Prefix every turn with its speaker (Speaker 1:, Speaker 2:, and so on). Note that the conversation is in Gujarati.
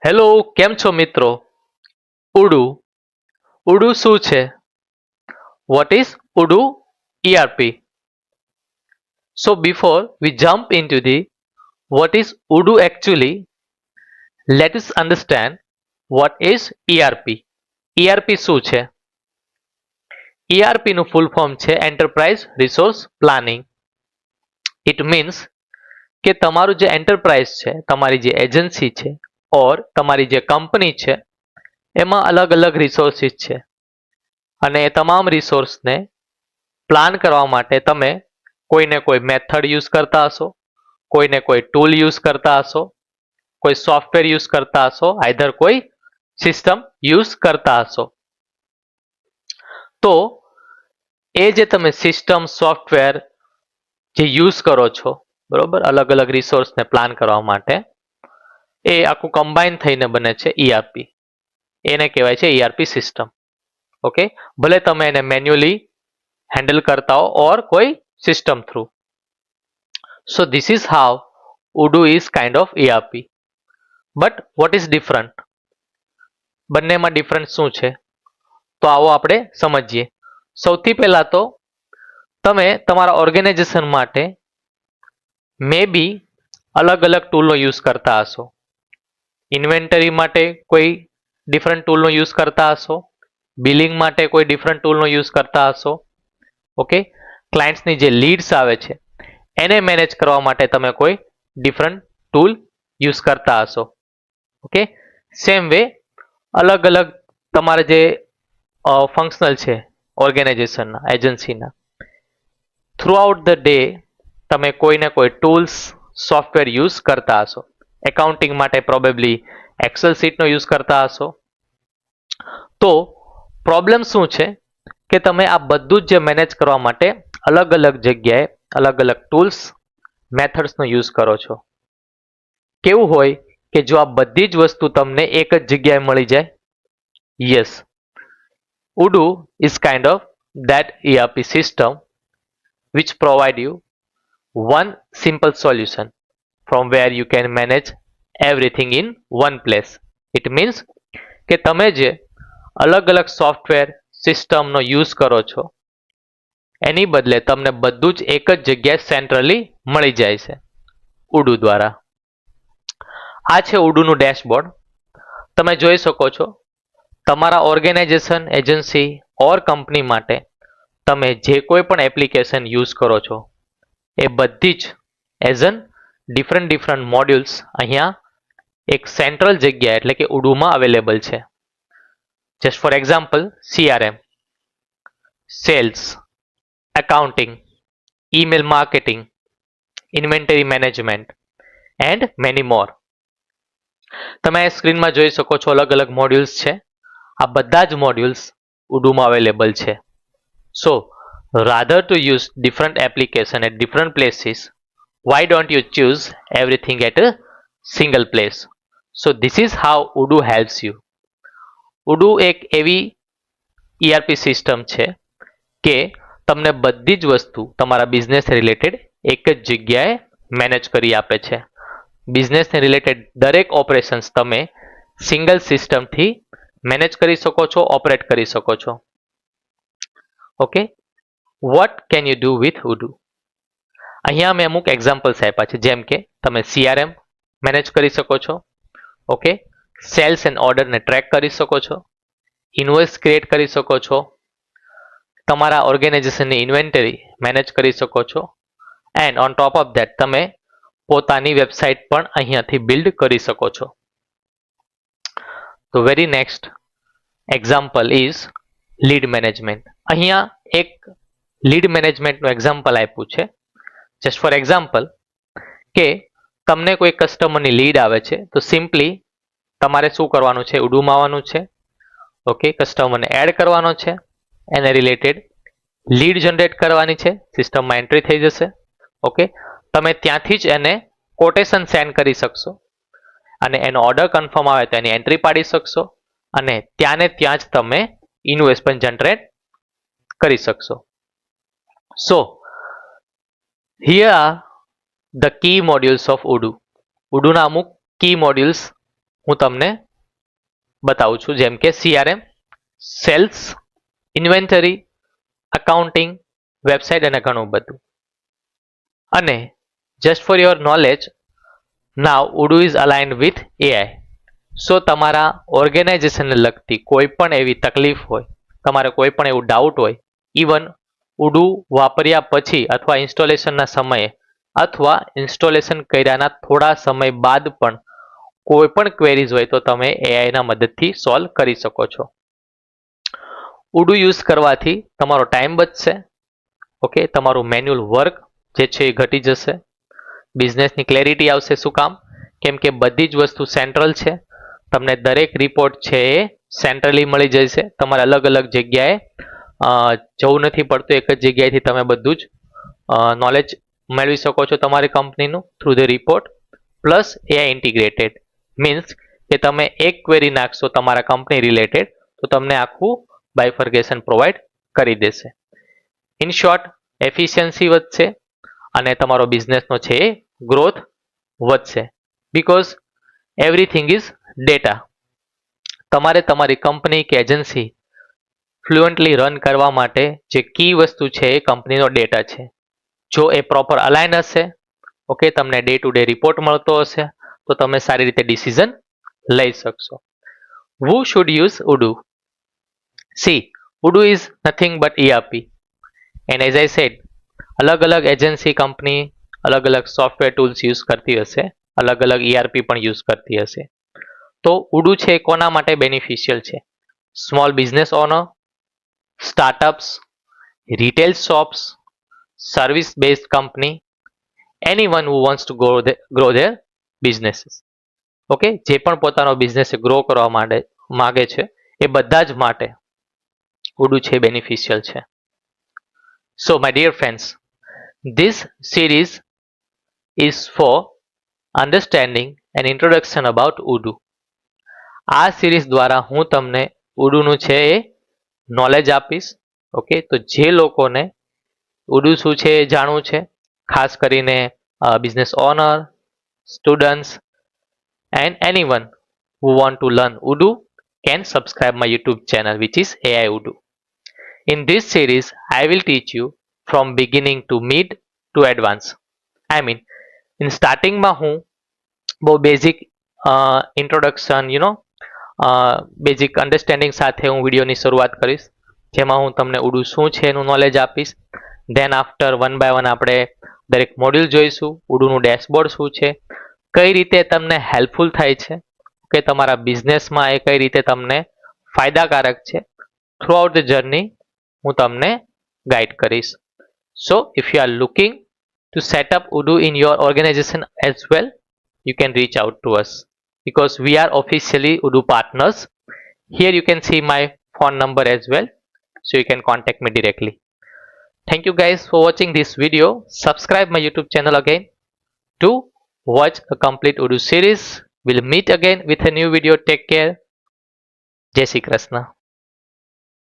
Speaker 1: હેલો, કેમ છો મિત્રો? ઉડુ ઉડુ શું છે? What is Udu ERP? So before we jump into the what is Udu actually, let us understand what is ERP. ERP શું છે? ERP નું full form છે Enterprise Resource Planning. It means કે તમારું જે એન્ટરપ્રાઇઝ છે, તમારી જે એજન્સી છે ઓર તમારી જે કંપની છે એમાં અલગ અલગ રિસોર્સિસ છે અને એ તમામ રિસોર્સને પ્લાન કરવા માટે તમે કોઈને કોઈ મેથડ યુઝ કરતા હશો, કોઈને કોઈ ટૂલ યુઝ કરતા હશો, કોઈ સોફ્ટવેર યુઝ કરતા હશો, આઈધર કોઈ સિસ્ટમ યુઝ કરતા હશો. તો એ જે તમે સિસ્ટમ સોફ્ટવેર જે યુઝ કરો છો, બરોબર, અલગ અલગ રિસોર્સને પ્લાન કરવા માટે એ આખું કમ્બાઈન થઈને બને છે ERP. એને કહેવાય છે ERP સિસ્ટમ. ઓકે, ભલે તમે એને મેન્યુઅલી હેન્ડલ કરતા હો ઓર કોઈ system through. So this is how Odoo is kind of ERP. But what is different? બંનેમાં ડિફરન્સ શું છે? તો આવો આપણે સમજીએ. સૌથી પહેલા તો તમે તમારા ઓર્ગેનાઇઝેશન માટે મે બી અલગ અલગ ટૂલનો યુઝ કરતા હશો. ઇન્વેન્ટરી માટે કોઈ ડિફરન્ટ ટૂલનો યુઝ કરતા હશો, બિલિંગ માટે કોઈ ડિફરન્ટ ટૂલનો યુઝ કરતા હશો. ઓકે, ક્લાયન્ટ્સની જે લીડ્સ આવે છે એને મેનેજ કરવા માટે તમે કોઈ ડિફરન્ટ ટૂલ યુઝ કરતા હશો. ઓકે, સેમ વે અલગ અલગ તમારે જે ફંક્શનલ છે ઓર્ગેનાઇઝેશનના, એજન્સીના, થ્રુઆઉટ ધ ડે તમે કોઈને કોઈ ટૂલ્સ સોફ્ટવેર યુઝ કરતા હશો. એકાઉન્ટિંગ માટે પ્રોબેબલી એક્સેલ શીટનો યુઝ કરતા હશો. તો પ્રોબ્લેમ શું છે કે તમે આ બધું જ જે મેનેજ કરવા માટે અલગ અલગ જગ્યાએ અલગ અલગ ટૂલ્સ મેથડ્સનો યુઝ કરો છો. કેવું હોય કે જો આ બધી જ વસ્તુ તમને એક જ જગ્યાએ મળી જાય? Yes, Odoo is kind of that ERP system which provide you one simple solution from where you can manage everything in one place. It means કે તમે જે અલગ અલગ સોફ્ટવેર સિસ્ટમનો યુઝ કરો છો એની બદલે તમને બધું જ એક જ જગ્યાએ સેન્ટ્રલી મળી જાય છે Odoo દ્વારા. આ છે Odooનું ડેશબોર્ડ. તમે જોઈ શકો છો તમારા ઓર્ગેનાઇઝેશન, એજન્સી ઓર કંપની માટે તમે જે કોઈ પણ એપ્લિકેશન યુઝ કરો છો એ બધી જ એઝ એન ડિફરન્ટ મોડ્યુલ્સ અહીંયા એક સેન્ટ્રલ જગ્યા એટલે કે Odooમાં અવેલેબલ છે. Just for example, CRM, sales, accounting, email marketing, inventory management and many more. તમે આ સ્ક્રીનમાં જોઈ શકો છો અલગ અલગ મોડ્યુલ્સ છે. આ બધા જ મોડ્યુલ્સ Odooમાં અવેલેબલ છે. સો rather to use different application at different places, why don't you choose everything at a single place? So this is how Odoo helps you. Odoo એક એવી ERP સિસ્ટમ છે કે તમને બધી જ વસ્તુ તમારા બિઝનેસ રિલેટેડ એક જ જગ્યાએ મેનેજ કરી આપે છે. બિઝનેસને રિલેટેડ દરેક ઓપરેશન્સ તમે સિંગલ સિસ્ટમથી મેનેજ કરી શકો છો, ઓપરેટ કરી શકો છો. Okay, what can you do with Odoo? અહીંયા મેં અમુક એક્ઝામ્પલ્સ આપ્યા છે, જેમ કે તમે CRM મેનેજ કરી શકો છો. ઓકે, સેલ્સ એન્ડ ઓર્ડરને ટ્રેક કરી શકો છો, ઇન્વોઇસ ક્રિએટ કરી શકો છો, તમારા ઓર્ગેનાઇઝેશનની ઇન્વેન્ટરી મેનેજ કરી શકો છો and on top of that તમે પોતાની વેબસાઇટ પણ અહીંયાથી બિલ્ડ કરી શકો છો. તો very next example is lead management. અહીંયા એક લીડ મેનેજમેન્ટનું એક્ઝામ્પલ આપ્યું છે. જસ્ટ ફોર એક્ઝામ્પલ કે તમને કોઈ કસ્ટમરની લીડ આવે છે તો સિમ્પલી તમારે શું કરવાનું છે? Odooમાં આવવાનું છે. ઓકે, કસ્ટમરને એડ કરવાનો છે, એને રિલેટેડ લીડ જનરેટ કરવાની છે, સિસ્ટમમાં એન્ટ્રી થઈ જશે. ઓકે, તમે ત્યાંથી જ એને કોટેશન સેન્ડ કરી શકશો અને એનો ઓર્ડર કન્ફર્મ આવે તો એની એન્ટ્રી પાડી શકશો અને ત્યાંને ત્યાં જ તમે ઇન્વોઇસ પણ જનરેટ કરી શકશો. સો here are the key modules of Odoo. Odooના અમુક કી મોડ્યુલ્સ હું તમને બતાવું છું, જેમ કે CRM, sales, inventory, accounting, website અને ઘણું બધું. અને just for your knowledge, now Odoo is aligned with AI. So તમારા ઓર્ગેનાઇઝેશનને લગતી કોઈ પણ એવી તકલીફ હોય, તમારે કોઈ પણ એવું ડાઉટ હોય, ઇવન ઉડુ વાપર્યા પછી અથવા ઇન્સ્ટોલેશનના સમયે અથવા ઇન્સ્ટોલેશન કર્યાના થોડા સમય બાદ પણ કોઈ પણ ક્વેરીઝ હોય તો તમે એઆઈના મદદથી સોલ્વ કરી શકો છો. ઉડુ યુઝ કરવાથી તમારો ટાઈમ બચશે. ઓકે, તમારું મેન્યુઅલ વર્ક જે છે એ ઘટી જશે. બિઝનેસની ક્લેરિટી આવશે. શું કામ? કેમ કે બધી જ વસ્તુ સેન્ટ્રલ છે. તમને દરેક રિપોર્ટ છે એ સેન્ટ્રલી મળી જશે. તમારે અલગ અલગ જગ્યાએ જવું નથી પડતું. એક જ જગ્યાએથી તમે બધું જ નોલેજ મેળવી શકો છો તમારી કંપનીનું through the report. Plus AI integrated means કે તમે એક ક્વેરી નાખશો તમારા કંપની રિલેટેડ તો તમને આખું બાયફર્ગેશન પ્રોવાઈડ કરી દેશે. ઇન શોર્ટ, એફિશિયન્સી વધશે અને તમારો બિઝનેસનો છે એ ગ્રોથ વધશે. Because everything is data. તમારે તમારી કંપની કે એજન્સી ફ્લુઅન્ટલી રન કરવા માટે જે કી વસ્તુ છે એ કંપનીનો ડેટા છે. જો એ પ્રોપર અલાઇન હશે, ઓકે, તમને ડે ટુ ડે રિપોર્ટ મળતો હશે તો તમે સારી રીતે ડિસિઝન લઈ શકશો. Who should use Odoo? See, Odoo is nothing but ERP. And as I said, અલગ અલગ એજન્સી કંપની અલગ અલગ સોફ્ટવેર ટૂલ્સ યુઝ કરતી હશે, અલગ અલગ ERP પણ યુઝ કરતી હશે. તો Odoo છે કોના માટે બેનિફિશિયલ છે? Small business owner, startups, retail shops, service based company, anyone who wants to grow their businesses. Okay, જે પણ પોતાનો બિઝનેસ ગ્રો કરવા માટે માગે છે એ બધા જ માટે Odoo છે બેનિફિશિયલ છે. So my dear friends, this series is for understanding and introduction about Odoo. આ સિરીઝ દ્વારા હું તમને ઉડુનું છે એ નોલેજ આપીશ. ઓકે, તો જે લોકોને ઉડુ શું છે એ જાણવું છે, ખાસ કરીને business owner, students and anyone who want to learn Odoo can subscribe my YouTube channel, which is AI Odoo. In this series, I will teach you from beginning to mid to advance. I mean, in starting માં હું બહુ બેઝિક ઇન્ટ્રોડક્શન બેઝિક અન્ડરસ્ટેન્ડિંગ સાથે હું વિડીયોની શરૂઆત કરીશ, જેમાં હું તમને ઉડુ શું છે એનું નોલેજ આપીશ. Then after one by one આપણે દરેક મોડ્યુલ જોઈશું. ઉડુનું ડેશબોર્ડ શું છે, કઈ રીતે તમને હેલ્પફુલ થાય છે, કે તમારા બિઝનેસમાં એ કઈ રીતે તમને ફાયદાકારક છે, થ્રુ આઉટ ધ જર્ની હું તમને ગાઈડ કરીશ. સો if you are looking to set up Odoo in your organization as well, you can reach out to us because we are officially Odoo partners. Here you can see my phone number as well, so you can contact me directly. Thank you guys for watching this video. Subscribe my YouTube channel again to watch a complete Odoo series. We'll meet again with a new video. Take care. Jai Shri Krishna.